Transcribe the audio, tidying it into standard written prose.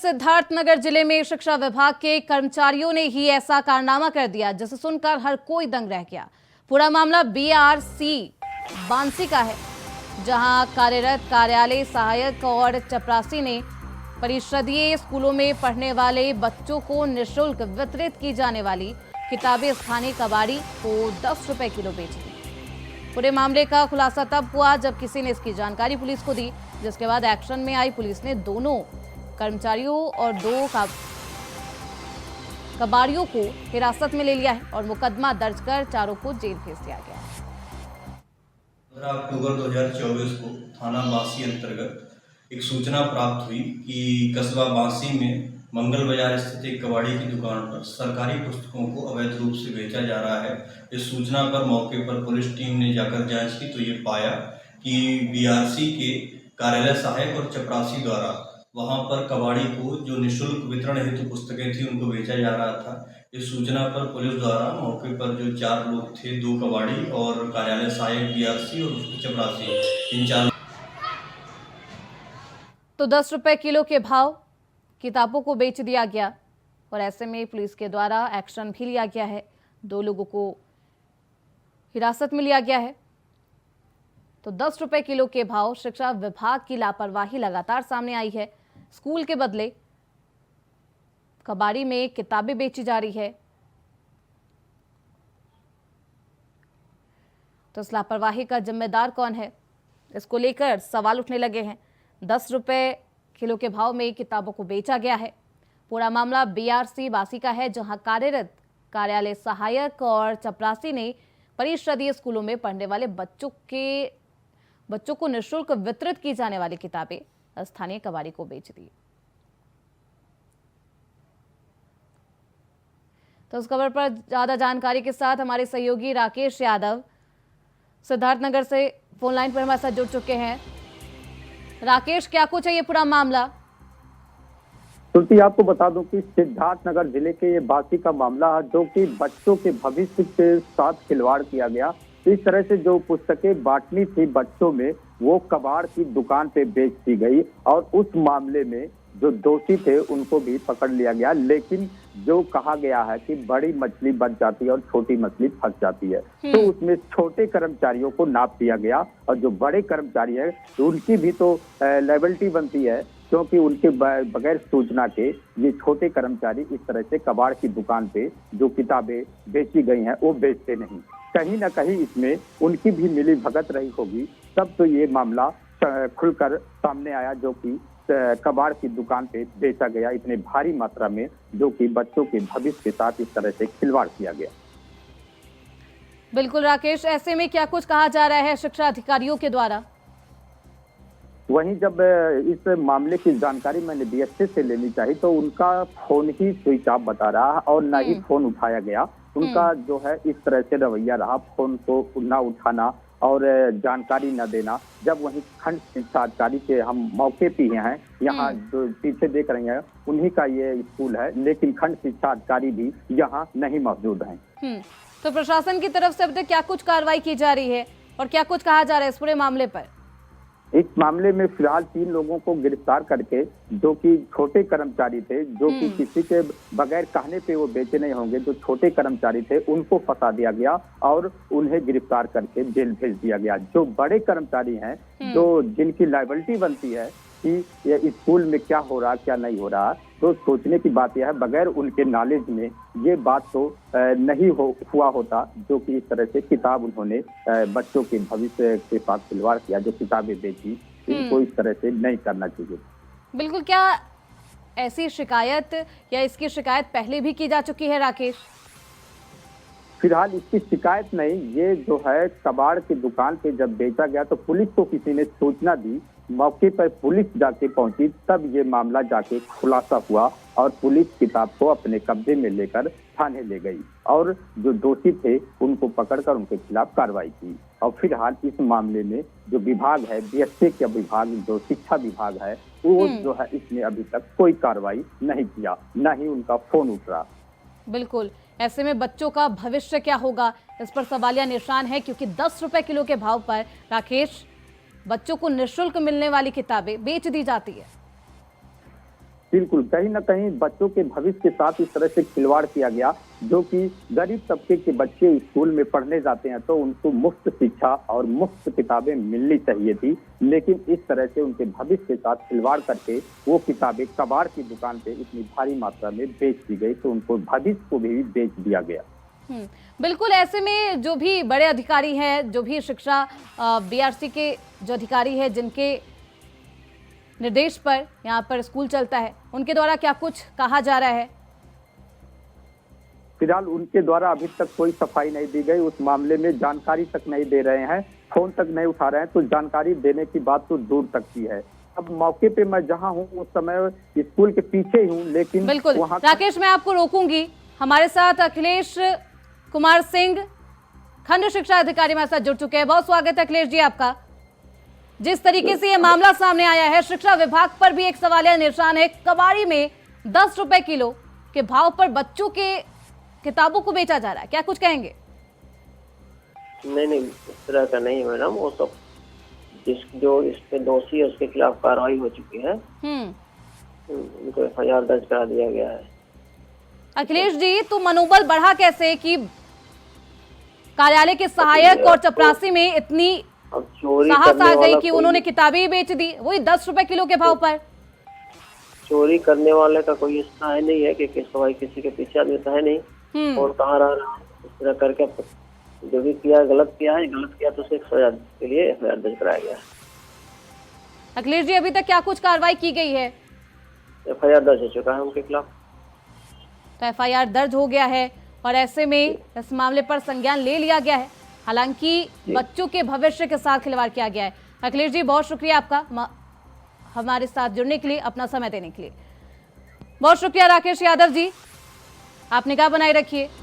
सिद्धार्थनगर जिले में शिक्षा विभाग के कर्मचारियों ने ही ऐसा कारनामा कर दिया जिसे सुनकर हर कोई दंग रह गया। पूरा मामला बीआरसी बांसी का है, जहां कार्यरत कार्यालय सहायक और चपरासी ने परिषदीय स्कूलों में पढ़ने वाले बच्चों को निःशुल्क वितरित की जाने वाली किताबें स्थानीय कबाड़ी को 10 रुपए किलो बेच दी। पूरे मामले का खुलासा तब हुआ जब किसी ने इसकी जानकारी पुलिस को दी, जिसके बाद एक्शन में आई पुलिस ने दोनों कर्मचारियों और दो कबाड़ियों को हिरासत में ले लिया है और मुकदमा दर्ज कर चारों को जेल भेज दिया गया है। 15 अक्टूबर 2024 को थाना बांसी अंतर्गत एक सूचना प्राप्त हुई कि कस्बा बांसी में मंगल बाजार स्थित एक कबाड़ी की दुकान पर सरकारी पुस्तकों को अवैध रूप से बेचा जा रहा है। इस सूचना पर मौके पर पुलिस टीम ने जाकर जांच की तो ये पाया कि बीआरसी के कार्यालय सहायक और चपरासी द्वारा वहां पर कबाड़ी को जो निःशुल्क वितरण हेतु पुस्तकें थी उनको बेचा जा रहा था। इस सूचना पर पुलिस द्वारा मौके पर जो 4 लोग थे, 2 कबाड़ी और कार्यालय सहायक बीआरसी और उसके चपरासी, इन 4 तो 10 रुपए किलो के भाव किताबों को बेच दिया गया और ऐसे में पुलिस के द्वारा एक्शन भी लिया गया है। 2 लोगों को हिरासत में लिया गया है। तो 10 रुपए किलो के भाव, शिक्षा विभाग की लापरवाही लगातार सामने आई है। स्कूल के बदले कबाड़ी में किताबें बेची जा रही है। तो इस लापरवाही का जिम्मेदार कौन है, इसको लेकर सवाल उठने लगे हैं। 10 रुपए किलो के भाव में किताबों को बेचा गया है। पूरा मामला बीआरसी बांसी का है, जहां कार्यरत कार्यालय सहायक और चपरासी ने परिषदीय स्कूलों में पढ़ने वाले बच्चों को निःशुल्क वितरित की जाने वाली किताबें स्थानीय कबाड़ी को बेच दी। तो इस खबर पर ज्यादा जानकारी के साथ हमारे सहयोगी राकेश यादव सिद्धार्थनगर से फोन लाइन पर हमारे साथ जुड़ चुके हैं। राकेश, क्या कुछ है ये पूरा मामला? श्रुति, आपको बता दूं कि सिद्धार्थनगर जिले के ये बांसी का मामला है, जो कि बच्चों के भविष्य के साथ खिलवाड़ किया गया। इस तरह से जो पुस्तकें बांटनी थी बच्चों में, वो कबाड़ की दुकान पे बेच दी गई और उस मामले में जो दोषी थे उनको भी पकड़ लिया गया। लेकिन जो कहा गया है कि बड़ी मछली बच जाती है और छोटी मछली फंस जाती है, तो उसमें छोटे कर्मचारियों को नाप दिया गया और जो बड़े कर्मचारी है उनकी भी तो लायबिलिटी बनती है, क्योंकि उनके बगैर सूचना के ये छोटे कर्मचारी इस तरह से कबाड़ की दुकान पे जो किताबें बेची गई हैं वो बेचते नहीं। कहीं ना कहीं इसमें उनकी भी मिली भगत रही होगी, तब तो ये मामला खुलकर सामने आया, जो कि कबाड़ की दुकान पे बेचा गया इतने भारी मात्रा में, जो कि बच्चों के भविष्य के साथ इस तरह से खिलवाड़ किया गया। बिल्कुल राकेश, ऐसे में क्या कुछ कहा जा रहा है शिक्षा अधिकारियों के द्वारा? वहीं जब इस मामले की जानकारी मैंने बीएससी से लेनी चाहिए तो उनका फोन ही स्विच ऑफ बता रहा और न ही फोन उठाया गया। उनका जो है इस तरह से रवैया रहा, फोन को न उठाना और जानकारी न देना। जब वहीं खंड शिक्षा अधिकारी के हम मौके पे हैं, यहाँ जो पीछे देख रहे हैं उन्हीं का ये स्कूल है, लेकिन खंड शिक्षा अधिकारी भी यहाँ नहीं मौजूद हैं। तो प्रशासन की तरफ से अब तक क्या कुछ कार्रवाई की जा रही है और क्या कुछ कहा जा रहा है इस पूरे मामले पर? इस मामले में फिलहाल 3 लोगों को गिरफ्तार करके, जो कि छोटे कर्मचारी थे, जो कि किसी के बगैर कहने पे वो बेचे नहीं होंगे, जो छोटे कर्मचारी थे उनको फंसा दिया गया और उन्हें गिरफ्तार करके जेल भेज दिया गया। जो बड़े कर्मचारी हैं, जो जिनकी लायबिलिटी बनती है कि ये स्कूल में क्या हो रहा क्या नहीं हो रहा, तो सोचने की बात यह है बगैर उनके नॉलेज में ये बात तो नहीं हुआ होता, जो कि इस तरह से किताब उन्होंने बच्चों के भविष्य के साथ खिलवाड़ किया, जो किताबें बेची, इनको इस तरह से नहीं करना चाहिए। बिल्कुल, क्या ऐसी शिकायत या इसकी शिकायत पहले भी की जा चुकी है राकेश? फिलहाल इसकी शिकायत नहीं, ये जो है कबाड़ की दुकान पे जब बेचा गया तो पुलिस को किसी ने सूचना दी, मौके पर पुलिस जाके पहुंची, तब ये मामला जाके खुलासा हुआ और पुलिस किताब को अपने कब्जे में लेकर थाने ले गई और जो दोषी थे उनको पकड़कर उनके खिलाफ कार्रवाई की। और फिलहाल इस मामले में जो विभाग है, बीएससी का विभाग, जो शिक्षा विभाग है, वो जो है इसमें अभी तक कोई कार्रवाई नहीं किया, न ही उनका फोन उठ रहा। बिल्कुल, ऐसे में बच्चों का भविष्य क्या होगा, इस पर सवालिया निशान है, क्योंकि 10 रुपए किलो के भाव पर राकेश बच्चों को निःशुल्क मिलने वाली किताबें बेच दी जाती है। बिल्कुल, कहीं ना कहीं बच्चों के भविष्य के साथ इस तरह से खिलवाड़ किया गया, जो कि गरीब तबके के बच्चे स्कूल में पढ़ने जाते हैं तो उनको मुफ्त शिक्षा और मुफ्त किताबें मिलनी चाहिए थी, लेकिन इस तरह से उनके भविष्य के साथ खिलवाड़ करके वो किताबें कबाड़ की दुकान पे इतनी भारी मात्रा में बेच दी गई, तो उनको भविष्य को भी बेच दिया गया। बिल्कुल, ऐसे में जो भी बड़े अधिकारी हैं, जो भी शिक्षा बीआरसी के जो अधिकारी हैं, जिनके निर्देश पर यहाँ पर स्कूल चलता है, उनके द्वारा क्या कुछ कहा जा रहा है? फिलहाल उनके द्वारा अभी तक कोई सफाई नहीं दी गई, उस मामले में जानकारी तक नहीं दे रहे हैं, फोन तक नहीं उठा रहे हैं, तो जानकारी देने की बात तो दूर तक की है। अब मौके पे मैं जहां हूं उस समय स्कूल के पीछे ही हूं, लेकिन बिल्कुल वहां राकेश, मैं आपको रोकूंगी। हमारे साथ अखिलेश कुमार सिंह, खंड शिक्षा अधिकारी, हमारे साथ जुड़ चुके हैं। बहुत स्वागत है अखिलेश जी आपका। जिस तरीके से यह मामला सामने आया है, शिक्षा विभाग पर भी एक सवालिया निशान है। कबाड़ी में 10 रुपए किलो के भाव पर बच्चों के किताबों को बेचा जा रहा है, क्या कुछ कहेंगे? नहीं, इस तरह का नहीं है मैडम। वो सब जो इस पे दोषी है उसके खिलाफ कार्रवाई हो चुकी है, उनको FIR दर्ज करा दिया गया है। अखिलेश जी, तो मनोबल बढ़ा कैसे कि कार्यालय के सहायक और चपरासी में इतनी अब चोरी साहस करने आ गई वाला कि उन्होंने किताबें ही बेच दी, वही 10 रुपए किलो के भाव पर? चोरी करने वाले का कोई इतना है नहीं है कि किसी के पीछे आदमी तो है नहीं, और कहाँ रह रहा है। इस तरह करके जो भी किया गलत किया तो उसे 100,000 के लिए FIR दर्ज कराया गया है। अखिलेश जी, अभी तक क्या कुछ कार्रवाई की गई है? FIR दर्ज हो चुका है उनके खिलाफ। तो FIR दर्ज हो गया है और ऐसे में इस मामले पर संज्ञान ले लिया गया है। हालांकि बच्चों के भविष्य के साथ खिलवाड़ किया गया है। अखिलेश जी, बहुत शुक्रिया आपका हमारे साथ जुड़ने के लिए, अपना समय देने के लिए। बहुत शुक्रिया राकेश यादव जी, आप निगाह बनाए रखिए।